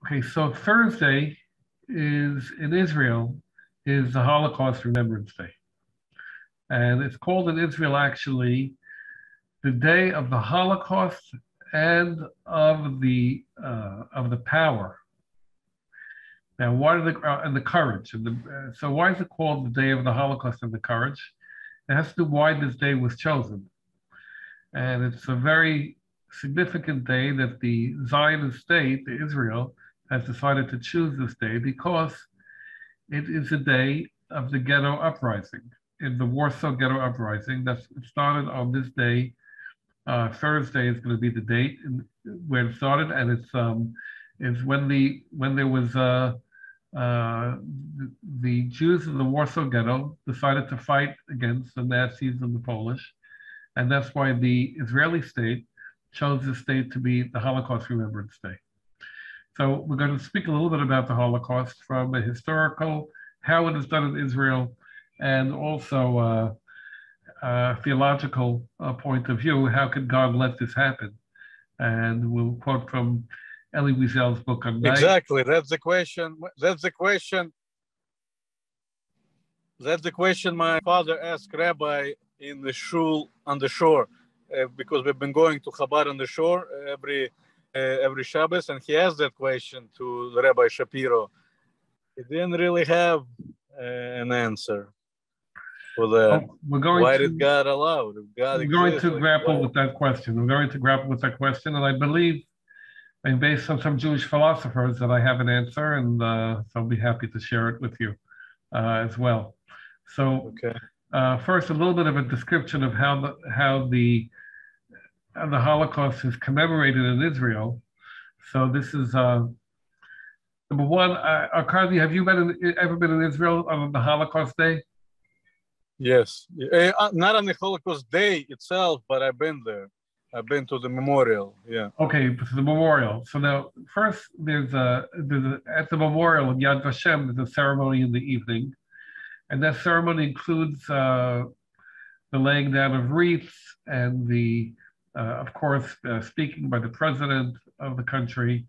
Okay, so Thursday is in Israel is the Holocaust Remembrance Day. And it's called in Israel actually the day of the Holocaust and of the power. Now, why do and the courage so why is it called the day of the Holocaust and the courage? It has to do why this day was chosen, and it's a very significant day that the Zionist state, Israel, has decided to choose this day because it is a day of the ghetto uprising, in the Warsaw Ghetto Uprising. It started on this day. Thursday is going to be the date where it started, and it's when there was the Jews in the Warsaw Ghetto decided to fight against the Nazis and the Polish, and that's why the Israeli state chose this date to be the Holocaust Remembrance Day. So we're going to speak a little bit about the Holocaust from a historical, how it is done in Israel, and also theological point of view. How could God let this happen? And we'll quote from Elie Wiesel's book on night. Exactly, that's the question. That's the question. That's the question my father asked Rabbi in the shul on the shore, because we've been going to Chabad on the shore every Shabbos, and he asked that question to Rabbi Shapiro. He didn't really have an answer for that. Why did God allow it? We're going to grapple with that question. We're going to grapple with that question, and I believe, and based on some Jewish philosophers, that I have an answer, and so I'll be happy to share it with you as well. So, first, a little bit of a description of how the Holocaust is commemorated in Israel. So this is number one. Carly, have you ever been in Israel on the Holocaust Day? Yes, not on the Holocaust Day itself, but I've been there. I've been to the memorial. Yeah. Okay, to the memorial. So now, first, there's at the memorial in Yad Vashem, there's a ceremony in the evening, and that ceremony includes the laying down of wreaths and of course, speaking by the president of the country,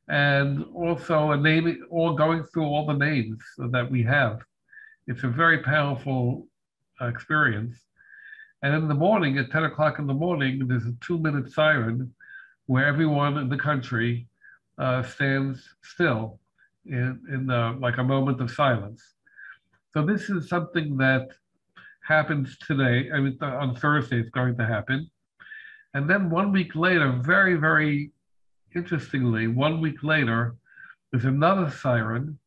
and also going through all the names that we have. It's a very powerful experience. And in the morning, at 10 o'clock in the morning, there's a 2-minute siren where everyone in the country stands still in like a moment of silence. So this is something that happens today. I mean, on Thursday, it's going to happen. And then 1 week later, very, very interestingly, 1 week later, there's another siren,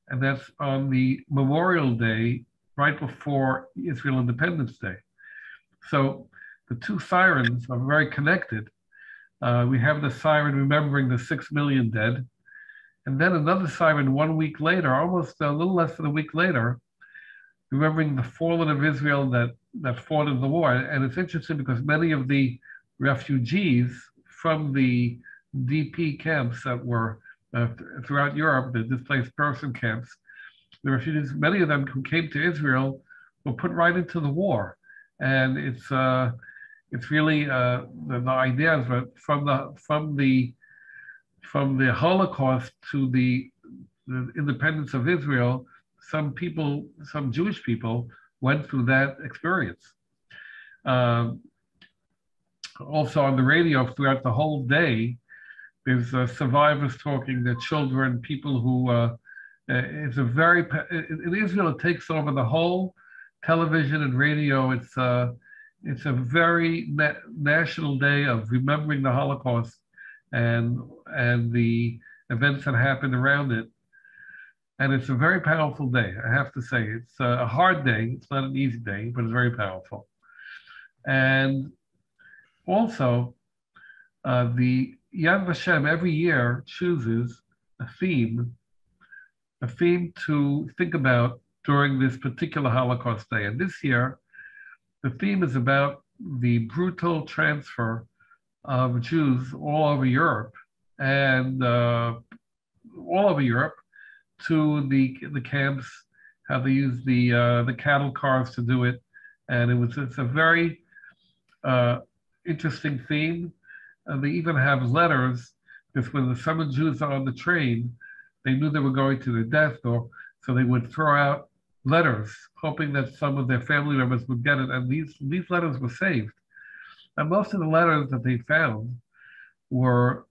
and that's on the Memorial Day, right before Israel Independence Day. So the two sirens are very connected. We have the siren remembering the 6 million dead, and then another siren 1 week later, almost a little less than a week later, remembering the fallen of Israel that fought in the war. And it's interesting because many of the refugees from the DP camps that were throughout Europe, the displaced person camps, the refugees, many of them who came to Israel were put right into the war. And it's really the ideas from the Holocaust to the independence of Israel. Some Jewish people went through that experience. Also on the radio throughout the whole day, there's survivors talking, their children, people who, in Israel, it takes over the whole television and radio. It's a very national day of remembering the Holocaust and the events that happened around it. And it's a very powerful day, I have to say. It's a hard day. It's not an easy day, but it's very powerful. And also, the Yad Vashem every year chooses a theme to think about during this particular Holocaust Day. And this year, the theme is about the brutal transfer of Jews all over Europe to the camps, how they use the cattle cars to do it. And it's a very interesting theme. They even have letters Because when some of the Jews are on the train, they knew they were going to their death, or so they would throw out letters, hoping that some of their family members would get it. And these letters were saved. And most of the letters that they found were,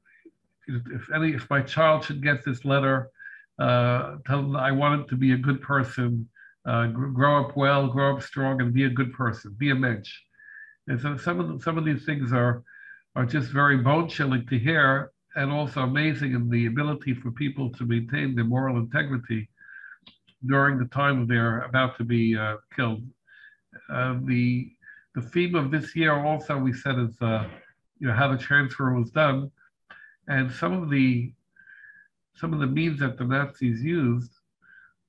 if my child should get this letter, tell them I want him to be a good person, grow up well, grow up strong, and be a good person, be a mensch. And so some of these things are just very bone chilling to hear, and also amazing in the ability for people to maintain their moral integrity during the time they're about to be killed. The theme of this year also we said is how the transfer was done, and some of the means that the Nazis used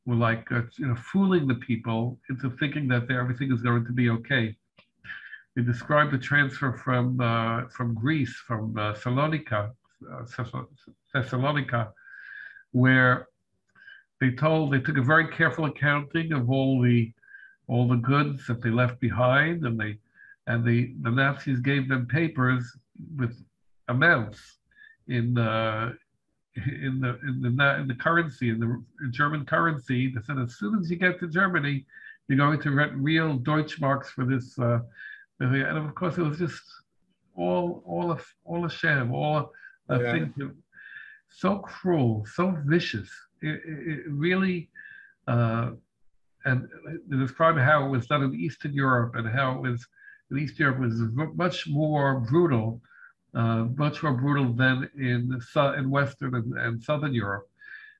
were like fooling the people into thinking that everything is going to be okay. They described the transfer from Greece, from Thessalonica, where they took a very careful accounting of all the goods that they left behind, and the Nazis gave them papers with amounts in the currency, in the German currency. They said as soon as you get to Germany, you're going to rent real Deutschmarks for this. And of course, it was just all a sham, all a thing. So cruel, so vicious. It really, and they described how it was done in Eastern Europe, and how it was in Eastern Europe was much more brutal than in Western and Southern Europe.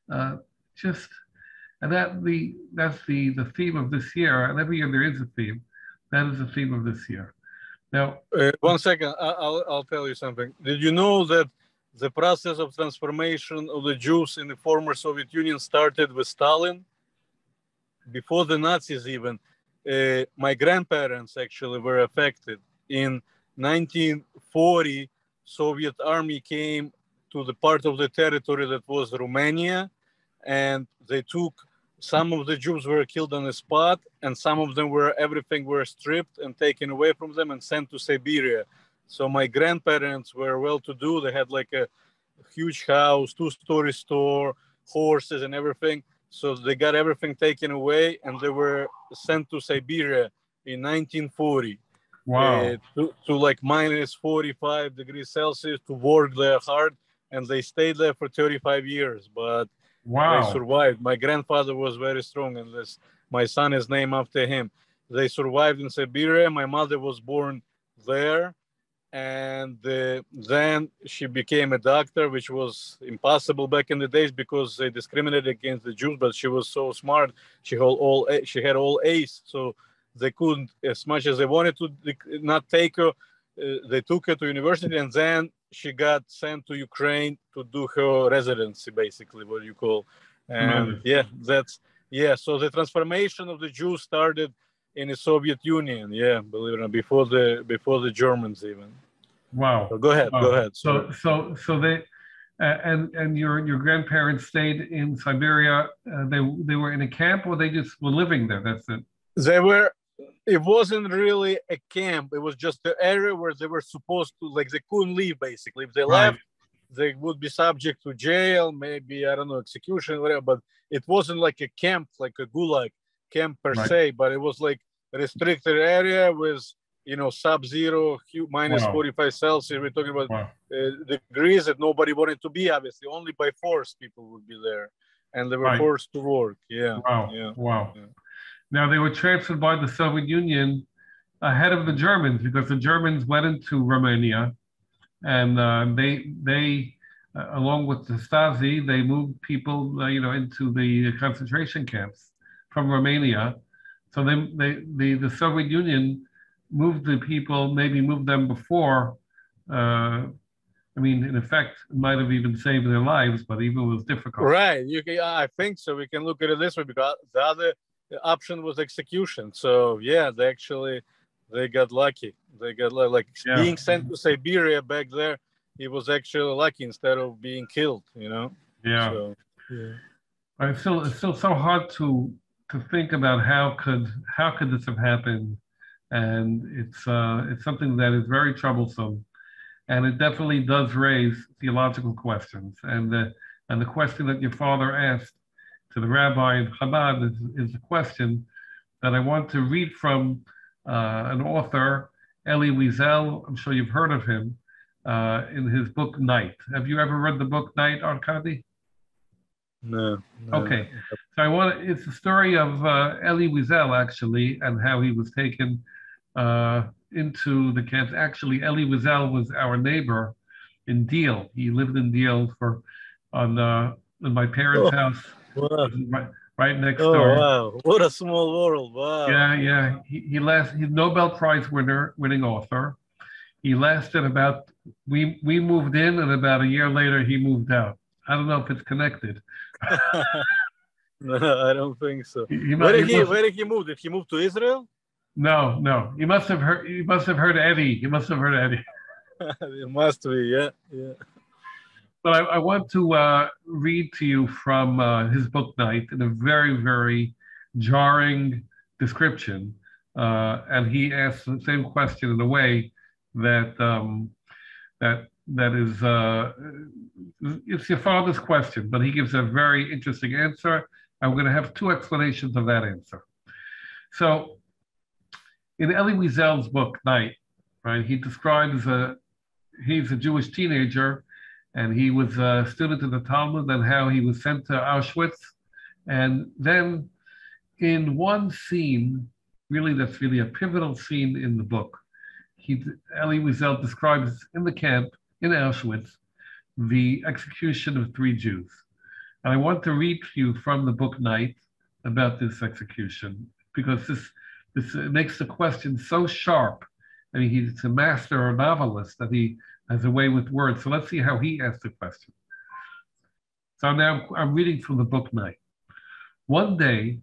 That's the theme of this year, and every year there is a theme. That is the theme of this year. Now, 1 second, I'll tell you something. Did you know that the process of transformation of the Jews in the former Soviet Union started with Stalin? Before the Nazis even, my grandparents actually were affected. In 1940, Soviet army came to the part of the territory that was Romania, and they took, some of the Jews were killed on the spot, and some of them everything were stripped and taken away from them and sent to Siberia. So my grandparents were well-to-do. They had like a huge house, 2-story store, horses and everything. So they got everything taken away, and they were sent to Siberia in 1940. wow. To like minus 45 degrees Celsius to work there hard. And they stayed there for 35 years, but they survived. My grandfather was very strong, and my son is named after him. They survived in Siberia. My mother was born there, and then she became a doctor, which was impossible back in the days because they discriminated against the Jews. But she was so smart; she had all A's, so they couldn't, as much as they wanted to, not take her. They took her to university, and then she got sent to Ukraine to do her residency, basically, what you call. And so the transformation of the Jews started in the Soviet Union, believe it or not, before the Germans even. Wow. So go ahead. So they and your grandparents stayed in Siberia. They were in a camp, or they just were living there? That's it. It wasn't really a camp. It was just the area where they were supposed to, like, they couldn't leave, basically. If they left, they would be subject to jail, maybe, I don't know, execution, whatever. But it wasn't like a camp, like a gulag camp per se, but it was like a restricted area with, sub-zero, minus 45 Celsius. We're talking about degrees that nobody wanted to be, obviously. Only by force people would be there. And they were forced to work. Wow. Now, they were transferred by the Soviet Union ahead of the Germans, because the Germans went into Romania, and they along with the Stasi, they moved people, into the concentration camps from Romania. So the Soviet Union moved the people, maybe moved them before. In effect, it might have even saved their lives, but even it was difficult. Right. I think so. We can look at it this way, because the other option was execution. So they got lucky. They got being sent to Siberia back there. He was actually lucky instead of being killed. So, It's still so hard to think about how could this have happened, and it's something that is very troublesome. and it definitely does raise theological questions. And the question that your father asked to the rabbi in Chabad is a question that I want to read from an author, Elie Wiesel. I'm sure you've heard of him in his book Night. Have you ever read the book Night, Arkady? No. Okay, so it's the story of Elie Wiesel, actually, and how he was taken into the camps. Actually, Elie Wiesel was our neighbor in Deal. He lived in Deal in my parents' house, Wow. right next Oh, door. wow. What a small world. Wow. Yeah. He's Nobel Prize winning author. He lasted we moved in, and about a year later he moved out. I don't know if it's connected. No, I don't think so. Where did he move? Did he move to Israel? No. He must have heard Eddie. He must have heard Eddie. It must be, yeah. But I want to read to you from his book Night in a very, very jarring description. And he asks the same question in a way that that is it's your father's question, but he gives a very interesting answer. I'm going to have two explanations of that answer. So, in Elie Wiesel's book Night, right, he describes he's a Jewish teenager, and he was a student of the Talmud, and how he was sent to Auschwitz, and then in one scene, that's really a pivotal scene in the book. Elie Wiesel describes in the camp in Auschwitz the execution of 3 Jews. And I want to read to you from the book Night about this execution, because this makes the question so sharp. I mean, he's a master or novelist that he has a way with words. So let's see how he asked the question. So now I'm reading from the book Night. One day,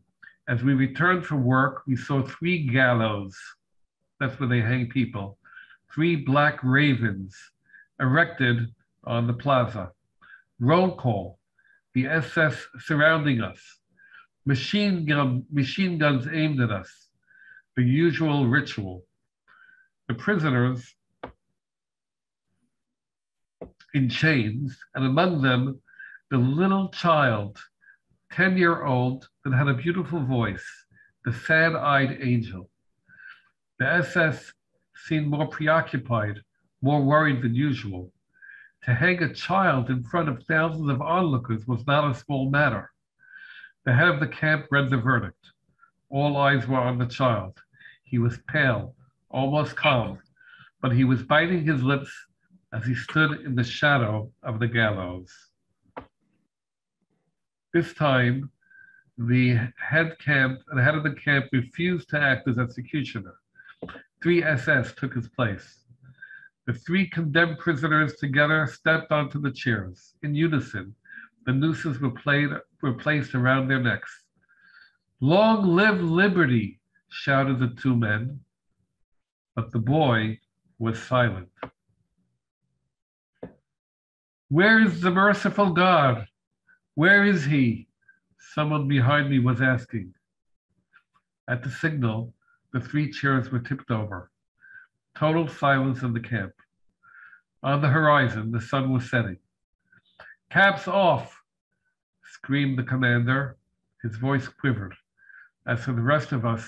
as we returned from work, we saw 3 gallows. That's where they hang people. 3 black ravens erected on the plaza. Roll call. The SS surrounding us. Machine guns aimed at us. The usual ritual. The prisoners in chains, and among them, the little child, 10-year-old, that had a beautiful voice, the sad-eyed angel. The SS seemed more preoccupied, more worried than usual. To hang a child in front of thousands of onlookers was not a small matter. The head of the camp read the verdict. All eyes were on the child. He was pale, almost calm, but he was biting his lips as he stood in the shadow of the gallows. This time, the head of the camp refused to act as executioner. 3 SS took his place. The 3 condemned prisoners together stepped onto the chairs. In unison, the nooses were placed around their necks. Long live liberty, shouted the 2 men, but the boy was silent. Where is the merciful God? Where is he? Someone behind me was asking. At the signal, the 3 chairs were tipped over. Total silence in the camp. On the horizon, the sun was setting. Caps off, screamed the commander. His voice quivered. As for the rest of us,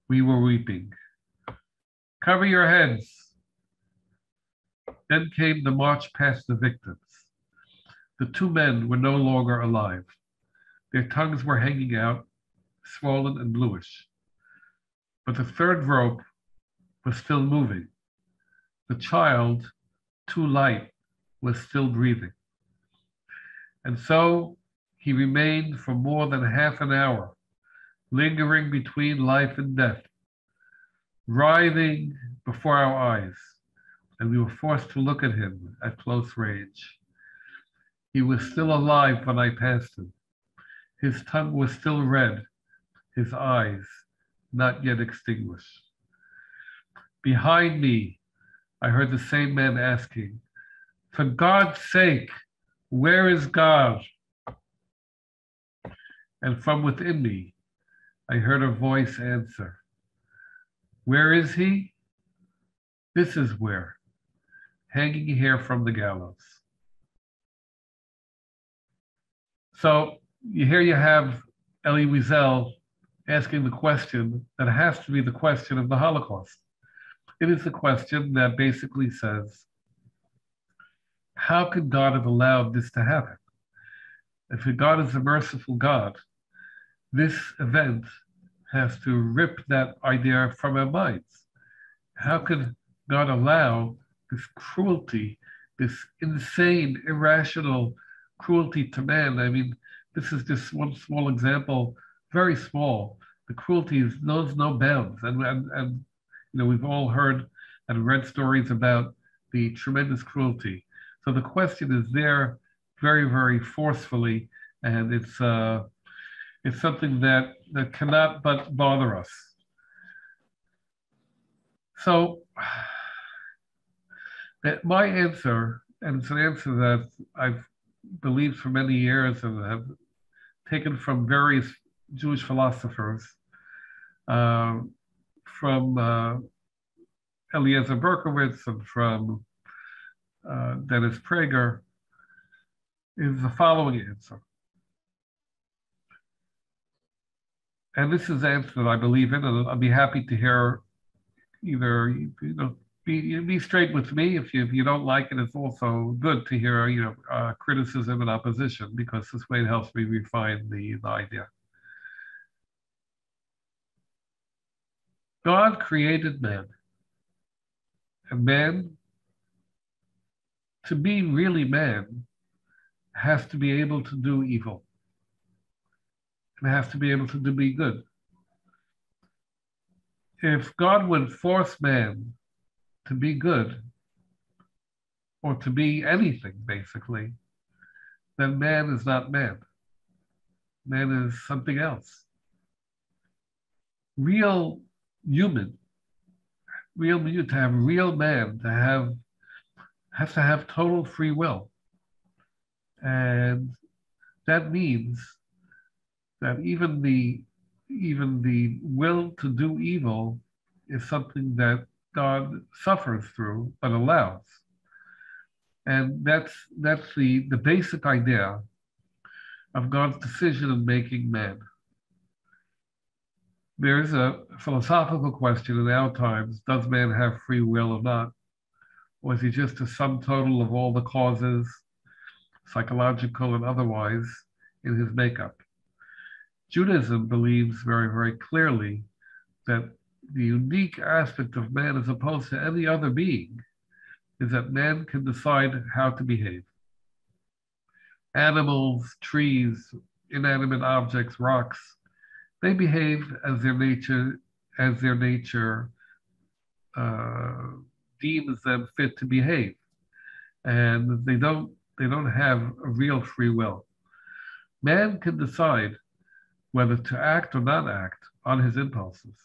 we were weeping. Cover your heads. Then came the march past the victims. The 2 men were no longer alive. Their tongues were hanging out, swollen and bluish. But the 3rd rope was still moving. The child, too light, was still breathing. And so he remained for more than half an hour, lingering between life and death, writhing before our eyes, and we were forced to look at him at close range. He was still alive when I passed him. His tongue was still red, his eyes not yet extinguished. Behind me, I heard the same man asking, "For God's sake, where is God?" And from within me, I heard a voice answer, "Where is he? This is where. hanging here from the gallows. So here you have Elie Wiesel asking the question that has to be the question of the Holocaust. It is the question that basically says, how could God have allowed this to happen? If God is a merciful God, this event has to rip that idea from our minds. How could God allow this cruelty, this insane, irrational cruelty to man? I mean, this is just one small example, very small. The cruelty knows no bounds. And you know, we've all heard and read stories about the tremendous cruelty. So the question is there very, very forcefully, and it's something that cannot but bother us. So my answer, and it's an answer that I've believed for many years and have taken from various Jewish philosophers, from Eliezer Berkowitz and from Dennis Prager, is the following answer. And this is the answer that I believe in, and I'll be happy to hear either, be straight with me. If you don't like it, it's also good to hear, criticism and opposition, because this way it helps me refine the idea. God created man, and man, to be really man, has to be able to do evil. And has to be able to be good. If God would force man to be good, or to be anything, basically, then man is not man. Man is something else. Real human, to have real man, has to have total free will. And that means that even the will to do evil is something that God suffers through but allows. And that's the basic idea of God's decision in making man. There's a philosophical question in our times: does man have free will or not? Or is he just a sum total of all the causes, psychological and otherwise, in his makeup? Judaism believes very, very clearly that the unique aspect of man, as opposed to any other being, is that man can decide how to behave. Animals, trees, inanimate objects, rocks, they behave as their nature deems them fit to behave, and they don't have a real free will. Man can decide whether to act or not act on his impulses.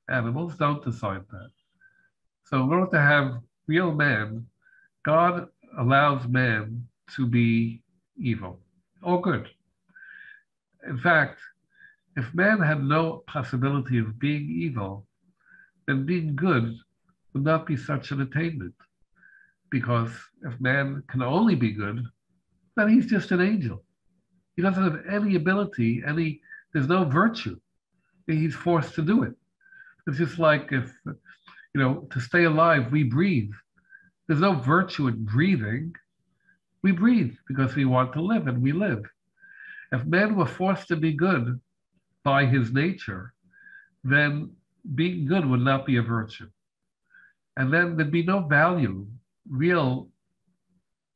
Animals don't decide that. So in order to have real man, God allows man to be evil or good. In fact, if man had no possibility of being evil, then being good would not be such an attainment. Because if man can only be good, then he's just an angel. He doesn't have any ability, there's no virtue. He's forced to do it. It's just like if, to stay alive, we breathe. There's no virtue in breathing. We breathe because we want to live, and we live. If man were forced to be good by his nature, then being good would not be a virtue. And then there'd be no value, real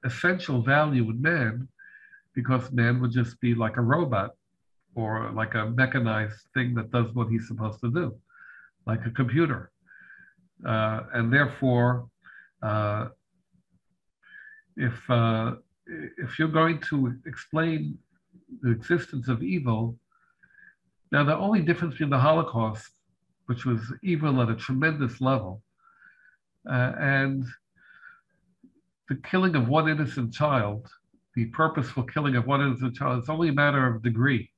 essential value in man, because man would just be like a robot or like a mechanized thing that does what he's supposed to do, like a computer. And therefore, if you're going to explain the existence of evil, now the only difference between the Holocaust, which was evil at a tremendous level, and the killing of one innocent child, the purposeful killing of one innocent child, it's only a matter of degree.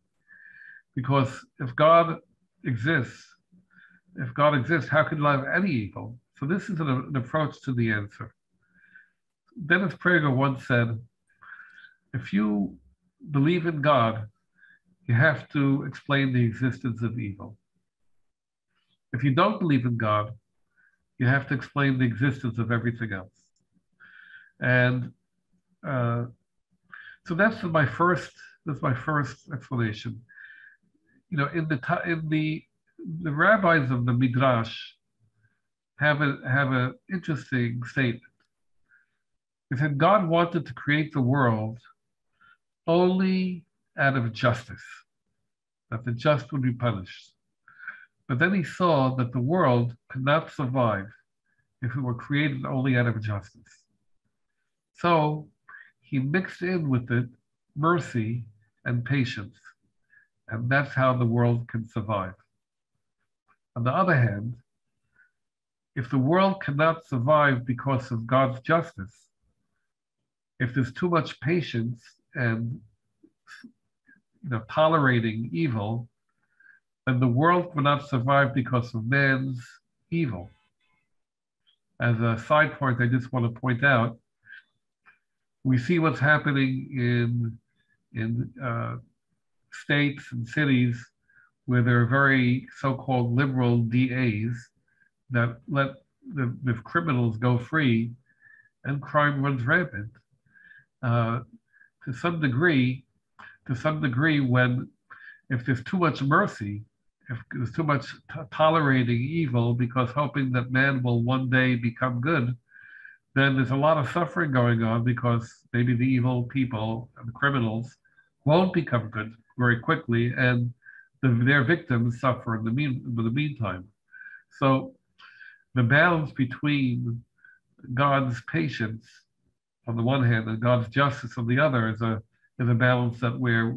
Because if God exists, how could he have any evil? So this is an approach to the answer. Dennis Prager once said, if you believe in God, you have to explain the existence of evil. If you don't believe in God, you have to explain the existence of everything else. And so that's my first explanation. You know, in the rabbis of the Midrash have a interesting statement. They said God wanted to create the world only out of justice, that the just would be punished. But then he saw that the world could not survive if it were created only out of justice. So he mixed in with it mercy and patience, and that's how the world can survive. On the other hand, if the world cannot survive because of God's justice, if there's too much patience and tolerating evil, then the world will not survive because of man's evil. As a side point, I just want to point out, we see what's happening in states and cities where there are very so-called liberal DAs that let the criminals go free, and crime runs rampant. To some degree, when if there's too much mercy, if there's too much tolerating evil because hoping that man will one day become good, then there's a lot of suffering going on because maybe the evil people and the criminals won't become good very quickly, and their victims suffer in the meantime. So the balance between God's patience on the one hand and God's justice on the other is a balance that we're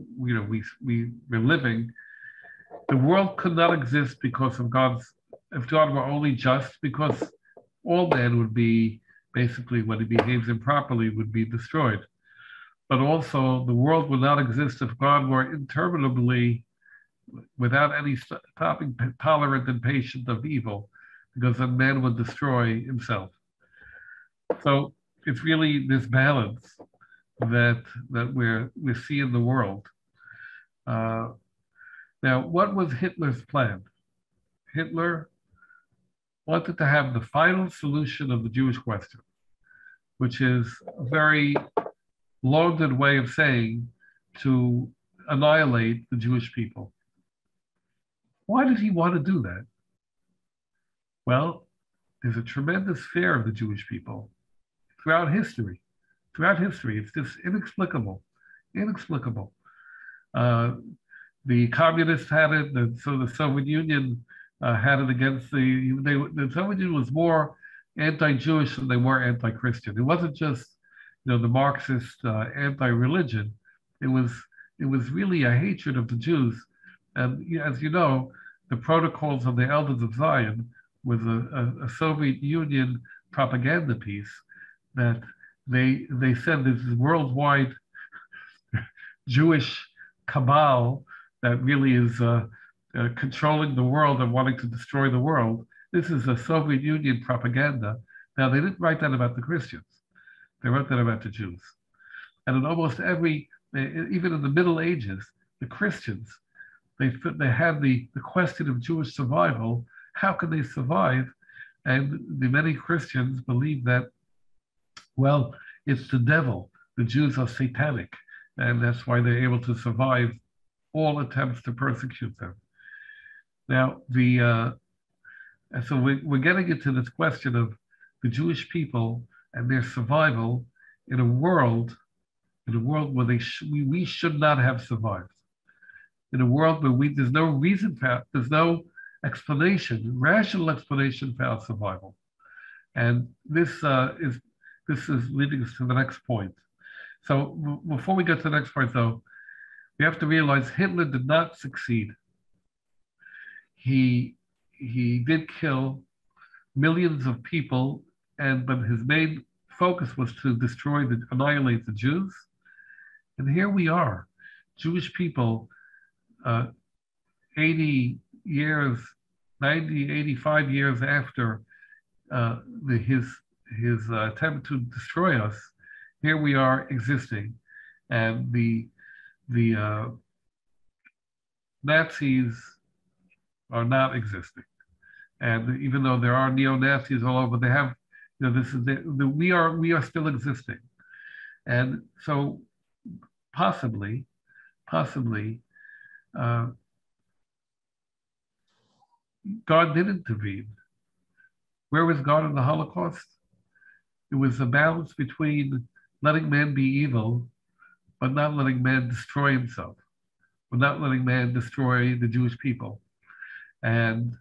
living. The world could not exist because of if God were only just, because all man would be basically, when he behaves improperly, would be destroyed. But also the world would not exist if God were interminably, without any stopping, tolerant and patient of evil, because then man would destroy himself. So it's really this balance that we see in the world. Now, what was Hitler's plan? Hitler wanted to have the final solution of the Jewish question, which is a very long-winded way of saying to annihilate the Jewish people. Why did he want to do that? Well, there's a tremendous fear of the Jewish people throughout history. It's just inexplicable. The communists had it, so the Soviet Union had it against the Soviet Union was more anti-Jewish than they were anti-Christian. It wasn't just the Marxist anti-religion. It was really a hatred of the Jews. And as you know, the Protocols of the Elders of Zion was a Soviet Union propaganda piece that they said this is worldwide Jewish cabal that really is controlling the world and wanting to destroy the world. This is a Soviet Union propaganda. Now, they didn't write that about the Christians. They wrote that about the Jews. And in almost even in the Middle Ages, the Christians, they had the question of Jewish survival. How can they survive? And the many Christians believe that, well, it's the devil. The Jews are satanic. And that's why they're able to survive all attempts to persecute them. Now, so we're getting into this question of the Jewish people and their survival in a world where we should not have survived. In a world where there's no reason for, there's no rational explanation for our survival. And this is leading us to the next point. So before we get to the next point, though, we have to realize Hitler did not succeed. He did kill millions of people, but his main focus was to annihilate the Jews. And here we are, Jewish people, 80 years, 90, 85 years after his attempt to destroy us, here we are existing, and the Nazis are not existing. And even though there are neo-Nazis all over, they have, this is we are still existing, and so possibly, uh, God did intervene. Where was God in the Holocaust? It was a balance between letting man be evil, but not letting man destroy himself, but not letting man destroy the Jewish people. And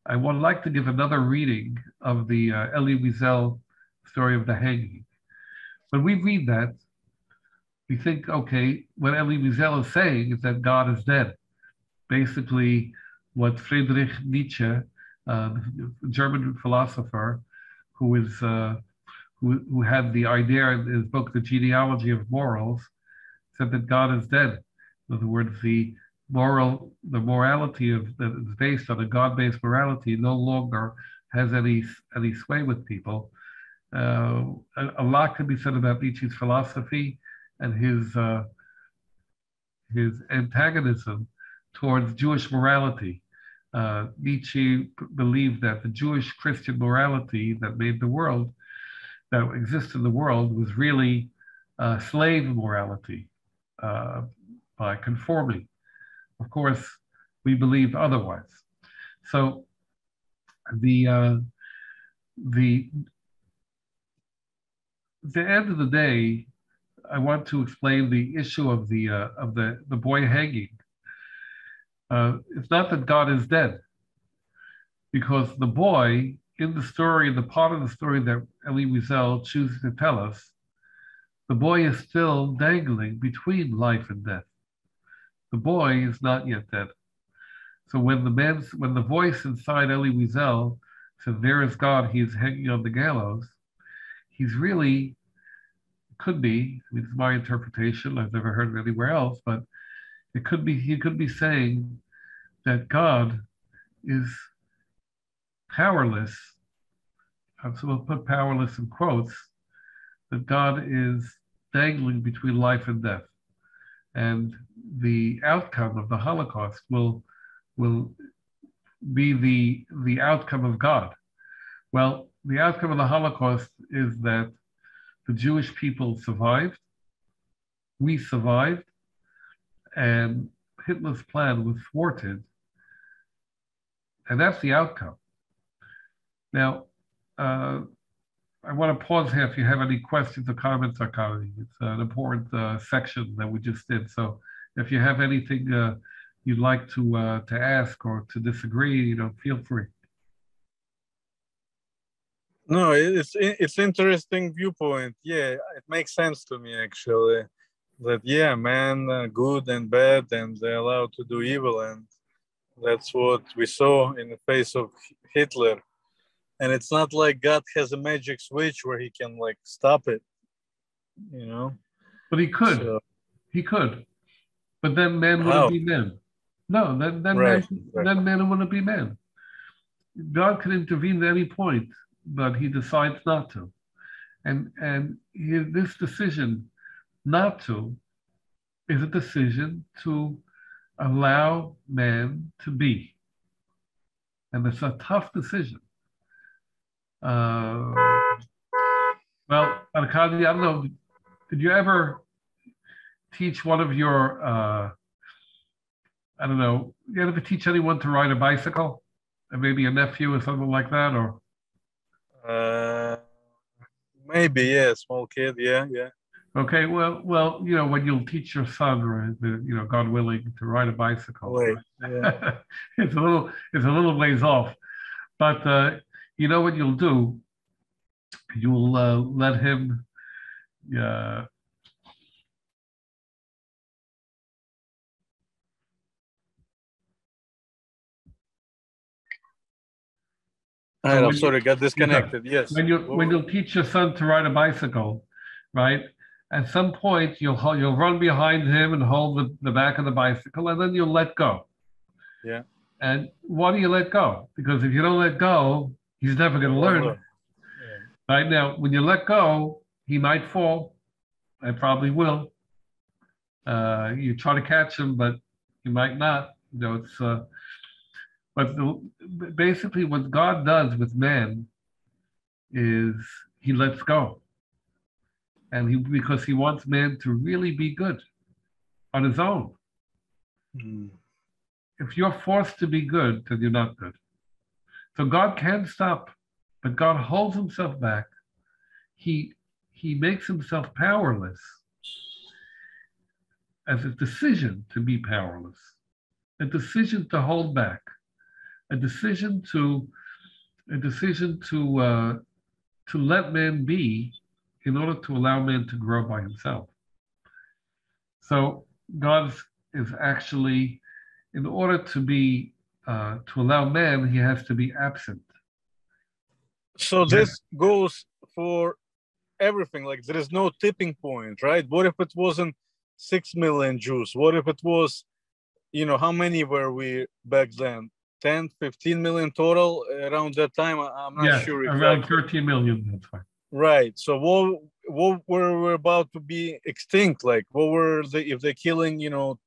I would like to give another reading of the Elie Wiesel story of the hanging. When we read that, we think, okay, what Elie Wiesel is saying is that God is dead. Basically, what Friedrich Nietzsche, the German philosopher, who had the idea in his book, The Genealogy of Morals, said that God is dead. In other words, the morality that is based on a God-based morality no longer has any sway with people. A lot can be said about Nietzsche's philosophy and his antagonism towards Jewish morality. Nietzsche believed that the Jewish Christian morality that made the world, that exists in the world, was really slave morality by conforming. Of course, we believe otherwise. So at the end of the day, I want to explain the issue of the boy hanging. It's not that God is dead, because the boy in the story, the part of the story that Elie Wiesel chooses to tell us, the boy is still dangling between life and death. The boy is not yet dead. So when the voice inside Elie Wiesel said, "There is God, he is hanging on the gallows," he's really, could be, I mean, it's my interpretation, I've never heard it anywhere else, but he could be saying that God is powerless. So we'll put powerless in quotes, that God is dangling between life and death. And the outcome of the Holocaust will be the outcome of God. Well, the outcome of the Holocaust is that the Jewish people survived, we survived, and Hitler's plan was thwarted, and that's the outcome. Now, I want to pause here if you have any questions or comments, Arkady. It's an important section that we just did. So if you have anything you'd like to ask or to disagree, feel free. No, it's interesting viewpoint. Yeah, it makes sense to me actually. That yeah, man, good and bad, and they're allowed to do evil, and that's what we saw in the face of Hitler. And it's not like God has a magic switch where he can like stop it, But he could. So, he could. But then man wouldn't be man. No, then right, then man wouldn't be man. God can intervene at any point, but he decides not to. And this decision not to is a decision to allow man to be. And it's a tough decision. Well, Arkady, I don't know, did you ever teach one of your, I don't know, you ever teach anyone to ride a bicycle? Or maybe a nephew or something like that, or? Maybe, yeah, small kid, yeah. Okay, well, when you'll teach your son, right, God willing, to ride a bicycle, right? Yeah. it's a little ways off, but you know what you'll do? You'll let him. I'm sorry, got disconnected. Yes. When you'll teach your son to ride a bicycle, right? At some point, you'll run behind him and hold the back of the bicycle, and then you'll let go. Yeah. And why do you let go? Because if you don't let go, he's never going to learn. Yeah. Right now, when you let go, he might fall. I probably will. You try to catch him, but you might not. But basically, what God does with man is he lets go, and because he wants man to really be good on his own. Mm. If you're forced to be good, then you're not good. So God can stop, but God holds himself back. He makes himself powerless as a decision to be powerless, a decision to hold back, a decision to to let man be in order to allow man to grow by himself. So God is actually, in order to be to allow man, he has to be absent. So Yes. this goes for everything. Like there is no tipping point, right? What if it wasn't 6 million Jews? What if it was, how many were we back then? 10, 15 million total around that time? I'm not Yes, sure around exactly. 13 million, that's fine. Right. So what were we about to be extinct? Like what were they, if they're killing,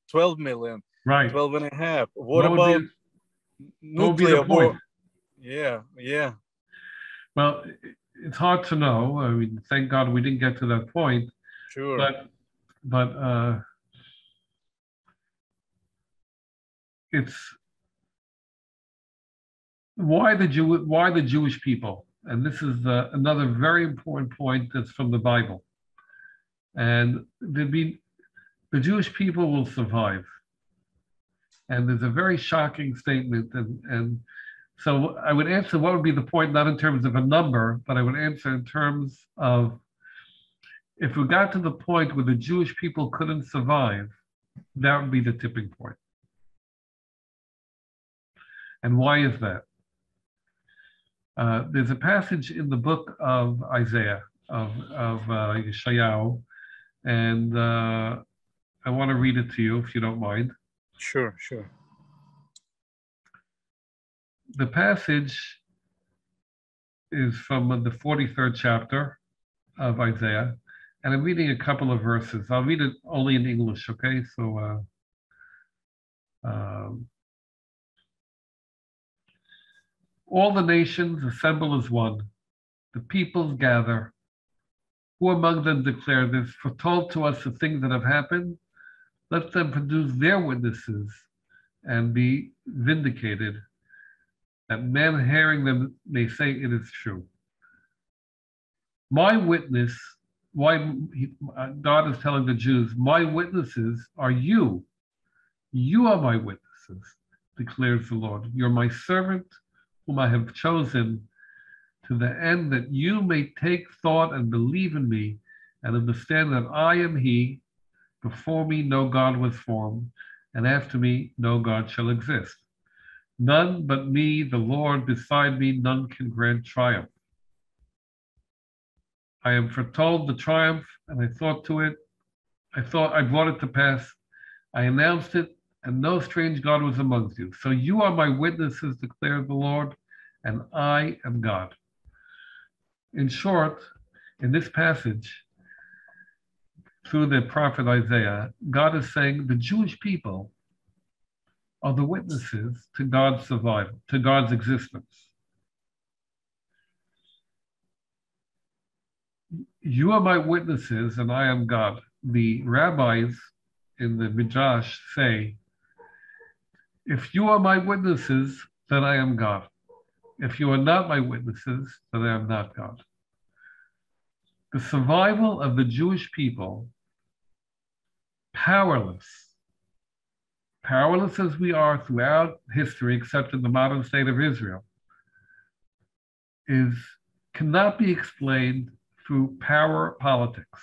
12 million, Right. 12 and a half? What about would nuclear the point? war? Yeah. Well, it's hard to know. I mean, thank God we didn't get to that point. Sure. But it's why the Jewish people, and this is another very important point that's from the Bible. And the Jewish people will survive. And there's a very shocking statement, and so I would answer what would be the point, not in terms of a number, but I would answer in terms of if we got to the point where the Jewish people couldn't survive, that would be the tipping point. And why is that? There's a passage in the book of Isaiah, of Yeshayahu, and I want to read it to you if you don't mind. Sure. The passage is from the 43rd chapter of Isaiah, and I'm reading a couple of verses. I'll read it only in English, okay? So, all the nations assemble as one, the peoples gather. Who among them declare this? Foretold to us the things that have happened. Let them produce their witnesses and be vindicated, that men hearing them may say it is true. My witness, God is telling the Jews, my witnesses are you. You are my witnesses, declares the Lord. You're my servant whom I have chosen, to the end that you may take thought and believe in me and understand that I am he. Before me no God was formed, and after me no God shall exist. None but me, the Lord, beside me none can grant triumph. I am foretold the triumph, and I thought I brought it to pass. I announced it, and no strange God was amongst you. So you are my witnesses, declared the Lord, and I am God. In short, in this passage, through the prophet Isaiah, God is saying the Jewish people are the witnesses to God's survival, to God's existence. You are my witnesses, and I am God. The rabbis in the Midrash say, if you are my witnesses, then I am God. If you are not my witnesses, then I am not God. The survival of the Jewish people, powerless as we are throughout history, except in the modern state of Israel, cannot be explained through power politics.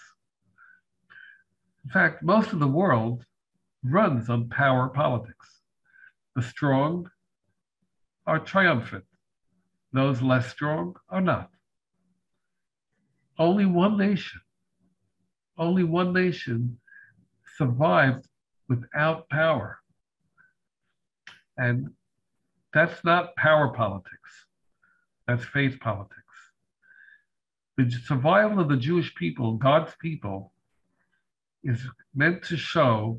In fact, most of the world runs on power politics. The strong are triumphant. Those less strong are not. Only one nation survived without power. And that's not power politics. That's faith politics. The survival of the Jewish people, God's people, is meant to show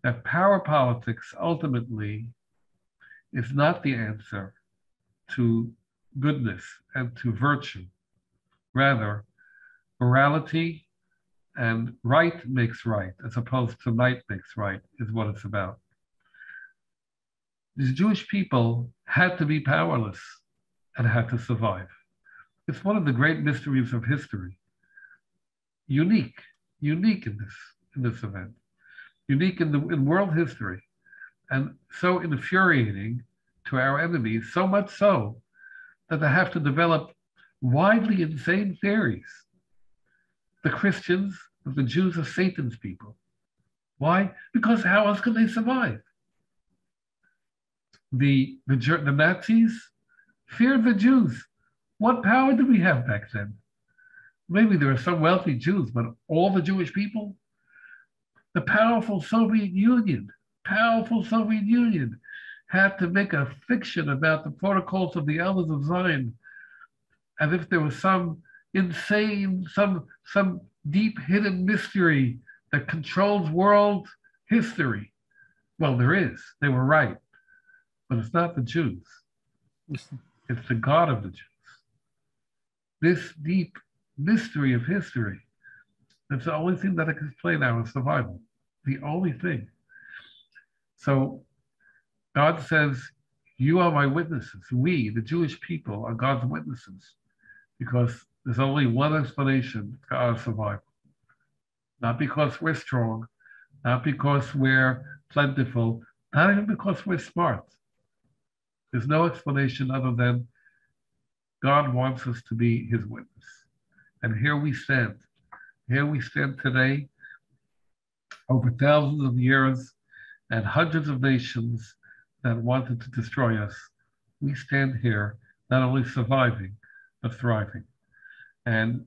that power politics ultimately is not the answer to goodness and to virtue. Rather, morality and right makes right, as opposed to might makes right, is what it's about. These Jewish people had to be powerless and had to survive. It's one of the great mysteries of history. Unique in this event, unique in world history, and so infuriating to our enemies, so much so that they have to develop widely insane theories. The Christians, that the Jews are Satan's people. Why? Because how else can they survive? The Nazis feared the Jews. What power did we have back then? Maybe there are some wealthy Jews, but all the Jewish people? The powerful Soviet Union had to make a fiction about the protocols of the elders of Zion, as if there was some insane, some deep hidden mystery that controls world history. Well, there is. They were right. But it's not the Jews. It's the God of the Jews. This deep mystery of history, that's the only thing that can explain our survival. The only thing. So God says, you are my witnesses. We, the Jewish people, are God's witnesses, because there's only one explanation for our survival. Not because we're strong, not because we're plentiful, not even because we're smart. There's no explanation other than God wants us to be his witness. And here we stand. Here we stand today, over thousands of years and hundreds of nations that wanted to destroy us. We stand here, not only surviving, but thriving. And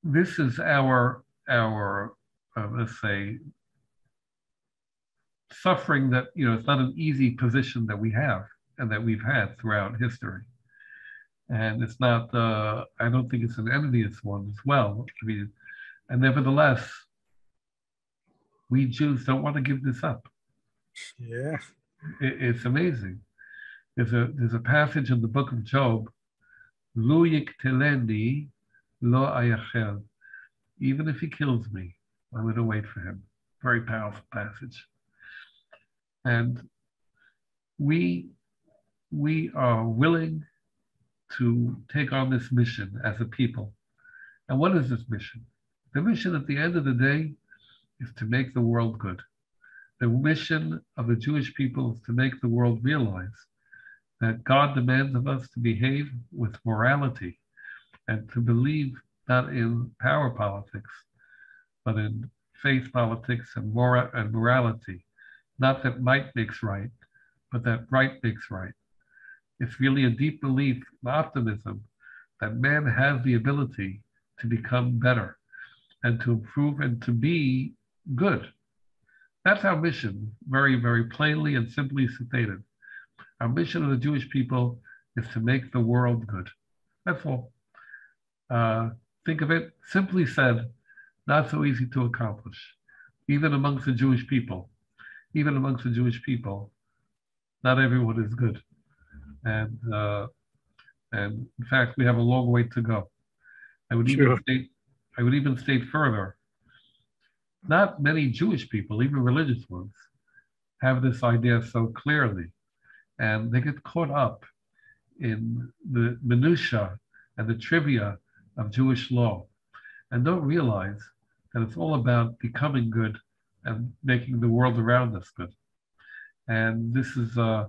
this is our let's say, suffering that, it's not an easy position that we have and that we've had throughout history. And it's not, I don't think it's an envious one as well. I mean, and nevertheless, we Jews don't want to give this up. Yeah. It's amazing. There's a passage in the book of Job, Lu yikteleni lo ayachel. Even if he kills me, I'm going to wait for him. Very powerful passage. And we are willing to take on this mission as a people. And what is this mission? The mission at the end of the day is to make the world good. The mission of the Jewish people is to make the world realize that God demands of us to behave with morality and to believe not in power politics, but in faith politics and morality. Not that might makes right, but that right makes right. It's really a deep belief, an optimism, that man has the ability to become better and to improve and to be good. That's our mission, very, very plainly and simply stated. Our mission of the Jewish people is to make the world good. That's all. Think of it, simply said, not so easy to accomplish. Even amongst the Jewish people, not everyone is good. And in fact, we have a long way to go. I would even state further, not many Jewish people, even religious ones, have this idea so clearly. And they get caught up in the minutiae and the trivia of Jewish law and don't realize that it's all about becoming good and making the world around us good. And this is a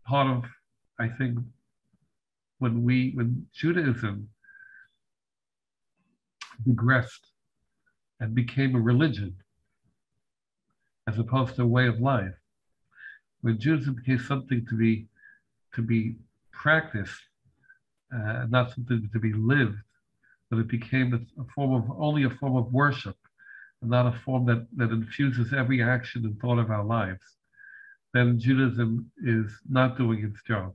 part of, I think, when Judaism digressed and became a religion as opposed to a way of life, when Judaism became something to be practiced, not something to be lived, but it became only a form of worship, and not a form that infuses every action and thought of our lives, then Judaism is not doing its job.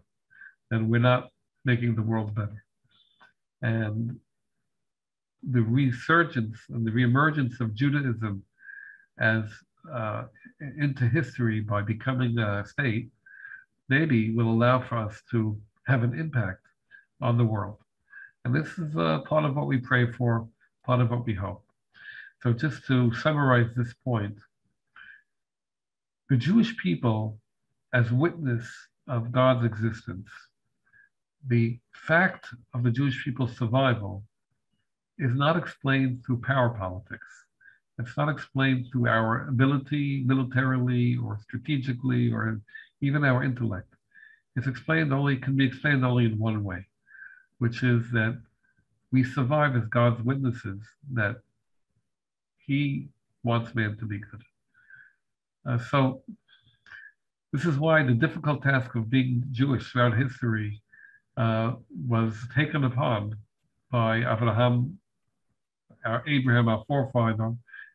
then we're not making the world better. And the resurgence and the reemergence of Judaism as into history by becoming a state, maybe will allow for us to have an impact on the world. And this is part of what we pray for, part of what we hope. So just to summarize this point, the Jewish people, as witness of God's existence, the fact of the Jewish people's survival is not explained through power politics. It's not explained through our ability militarily or strategically or even our intellect. It's explained only, can be explained only in one way, which is that we survive as God's witnesses, that He wants man to be good. So this is why the difficult task of being Jewish throughout history was taken upon by Abraham, our forefather,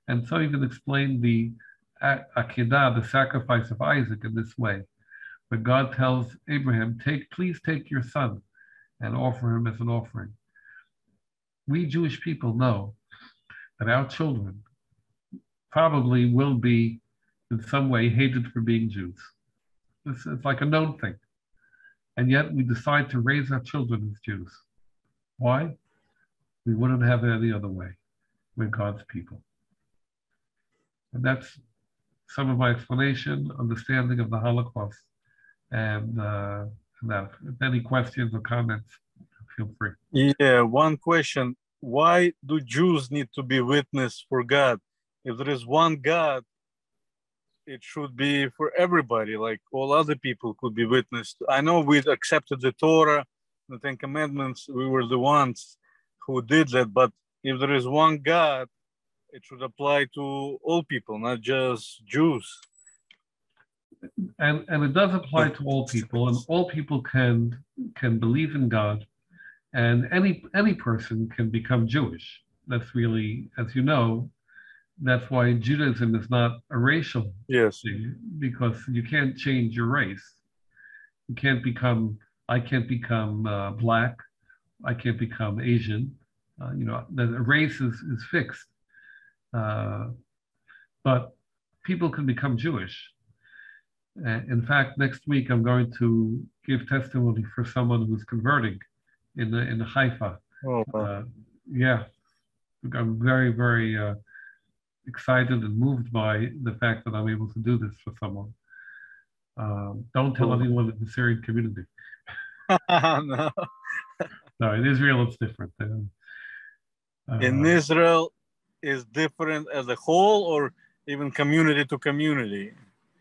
and so even explained the Akedah, the sacrifice of Isaac, in this way. But God tells Abraham, please take your son and offer him as an offering. We Jewish people know that our children probably will be in some way hated for being Jews. It's like a known thing. And yet we decide to raise our children as Jews. Why? We wouldn't have it any other way. We're God's people. And that's some of my explanation, understanding of the Holocaust. And that. If any questions or comments, feel free. Yeah, one question. Why do Jews need to be witness for God? If there is one God, it should be for everybody, like all other people could be witnessed. I know we accepted the Torah, the Ten Commandments, we were the ones who did that, but if there is one God, it should apply to all people, not just Jews. And it does apply to all people, and all people can believe in God, and any person can become Jewish. That's really, as you know, that's why Judaism is not a racial thing, because you can't change your race. You can't become, I can't become black, I can't become Asian. The race is fixed. But people can become Jewish. In fact, next week I'm going to give testimony for someone who's converting in Haifa. Oh, wow. Yeah, I'm very, very excited and moved by the fact that I'm able to do this for someone. Don't tell anyone in the Syrian community. No. No, in Israel it's different. In Israel is different as a whole, or even community to community?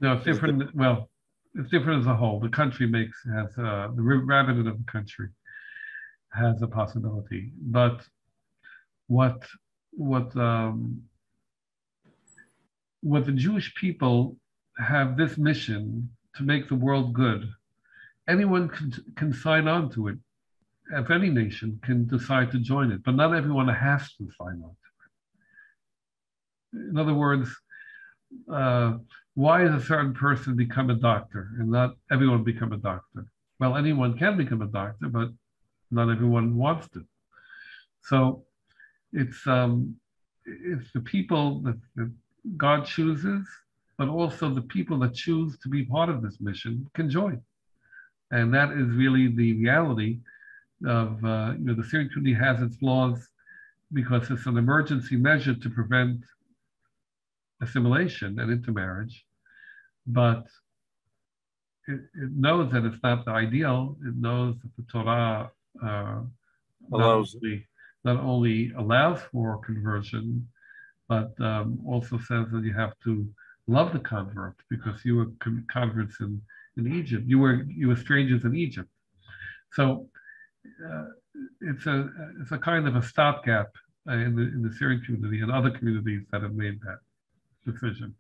No, it's different. Well, it's different as a whole. The country has the rabbinate of the country has a possibility, but what the Jewish people have this mission to make the world good. Anyone can sign on to it. If any nation can decide to join it, but not everyone has to sign on to it. In other words, why does a certain person become a doctor and not everyone become a doctor? Well, anyone can become a doctor, but not everyone wants to. So it's the people that God chooses, but also the people that choose to be part of this mission can join. And that is really the reality of, the Syrian community has its laws because it's an emergency measure to prevent assimilation and intermarriage, but it knows that it's not the ideal. It knows that the Torah not only allows for conversion, but also says that you have to love the convert, because you were converts in Egypt. You were strangers in Egypt. So it's a kind of a stopgap in the Syrian community and other communities that have made that decision.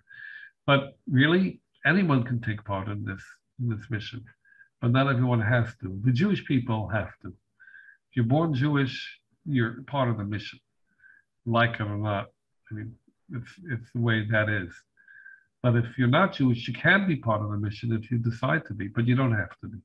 But really, anyone can take part in this mission, but not everyone has to. The Jewish people have to. If you're born Jewish, you're part of the mission, like it or not. I mean, it's the way that is. But if you're not Jewish, you can be part of the mission if you decide to be, but you don't have to be.